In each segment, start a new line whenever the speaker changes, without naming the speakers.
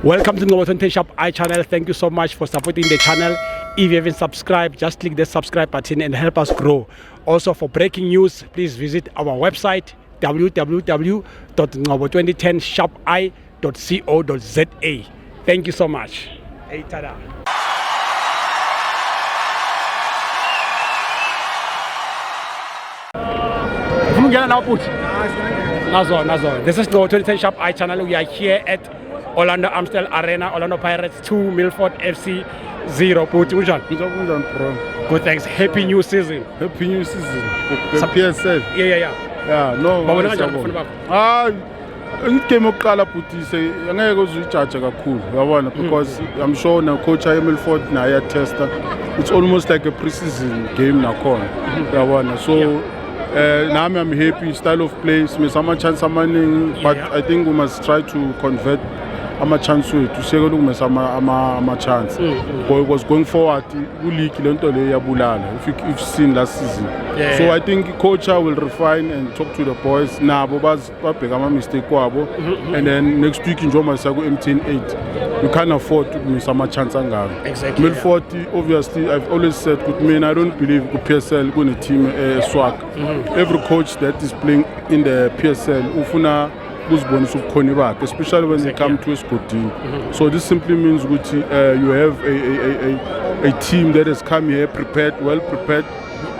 Welcome to Ngobo 20 Shop I channel. Thank you so much for supporting the channel. If you haven't subscribed, just click the subscribe button and help us grow. Also, for breaking news, please visit our website www.ngobo2010shopi.co.za. Thank you so much. Hey, tada. Nazo. This is Ngobo 2010 Shop I channel. We are here at Orlando Amstel Arena, Orlando Pirates 2, Milford FC 0. Good, thanks. Happy new season.
Happy new season. PSL.
Yeah.
Yeah, no. Ngicame ukuqala bhuti angeke uzijaja kakhulu yabona because I'm sure now coach Milford naye tester. It's almost like a pre-season game nakhona yabona. So nami I'm happy style of play some chance amaningi, but I think we must try to convert ama-chance wethu sekelungumesa ama-chance because going forward uleague lento le yabulala if you've seen last season. So I think coach will refine and talk to the boys nabo babheka ama-mistake wabo and then next week njengoba siya ku-MTN 8 you can't afford to miss ama-chance angako.
Exactly.
Milford obviously I've always said with me I don't believe ku-PSL kune-team swag. Every coach that is playing in the PSL ufuna kuzibonisa ubukhona bakhe, especially when they come to esigodini. So this simply means that you have a team that has come here well prepared,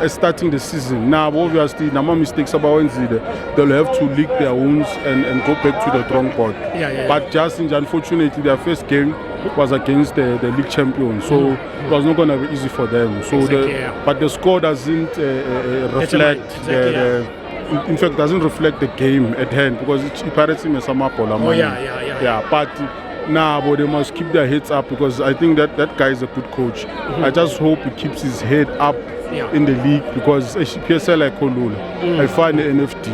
starting the season. Now obviously nama mistakes abawenzile, they'll have to lick their wounds and go back to the drawing board. But just unfortunately their first game was against the league champion, so it was not going to be easy for them. So but the score doesn't reflect in fact doesn't reflect the game at hand because it's Pirates team is some up. But now they must keep their heads up because I think that guy is a good coach. I just hope he keeps his head up in the league because PSL like Kolula. I find the NFT.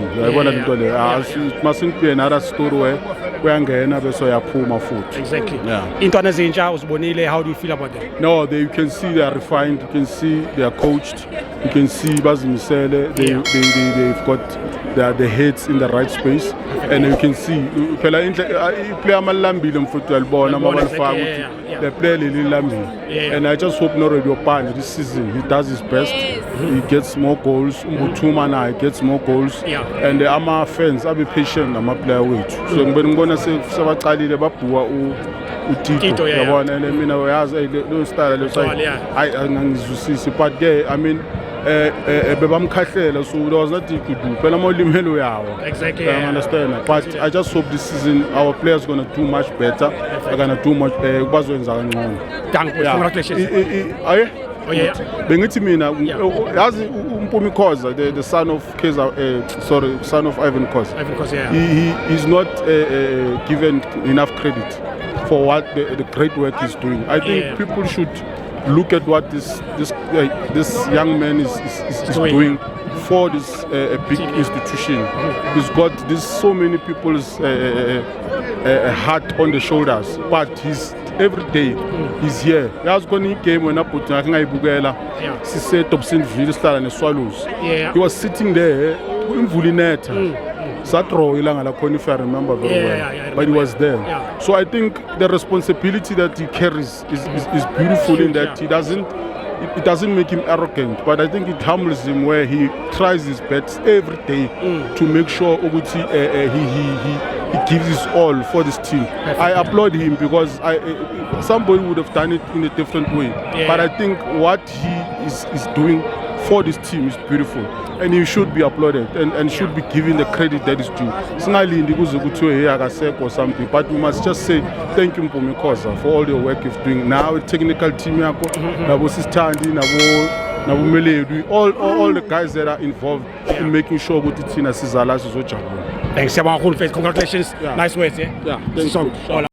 It mustn't be another story where angena beso yaphuma futhi.
Exactly.
Yeah.
Intwana ezintsha uzibonile, how do you feel about them?
No, you can see they are refined. You can see they are coached. You can see bazimisele. They've got their heads in the right space, and you can see phela play amalambile mfuthu yalibona amabalifaka ukuthi they play lilambile. And I just hope no Radio Pan this season he does his best. He gets more goals. Mbuthuma naye gets more goals. And ama fans abe patient nama player wethu. So ngibona sebaqalile babhuwa uTito yabona and mina uyazi lo style lo hayi angangizwisisi but I mean bebamkhahlela so there was nothing to do phela amalimelo yawo.
Exactly.
I understand but I just hope this season our players going to do much better. They're going to do much bazwenza kangcono.
Congratulations.
Bengithi mina yazi uMpumi Khoza the son of son of Ivan Khoza. He is not given enough credit for what the great work he's doing. I think people should look at what this young man is doing for this big institution. He's got so many people's heart on the shoulders, but he's every day he's here. He game when she said Dobsonville Star and Swallows. He was sitting there in Vulineta. Satro ilanga la if I remember very well. But he was there. So I think the responsibility that he carries is beautiful in that it doesn't make him arrogant, but I think it humbles him where he tries his best every day to make sure he gives his all for this team. I applaud him because somebody would have done it in a different way. But I think what he is doing for this team is beautiful and he should be applauded and should be given the credit that is due. Singalindi kuze kuthiwe hey akaseko or something, but we must just say thank you Mpumi Khoza for all your work you're doing. Now the technical team yakho nabo Sisithandi nabo Meledu, all the guys that are involved in making sure ukuthi thina sizala sizojabula.
Thanks, congratulations. Nice words.
Thanks.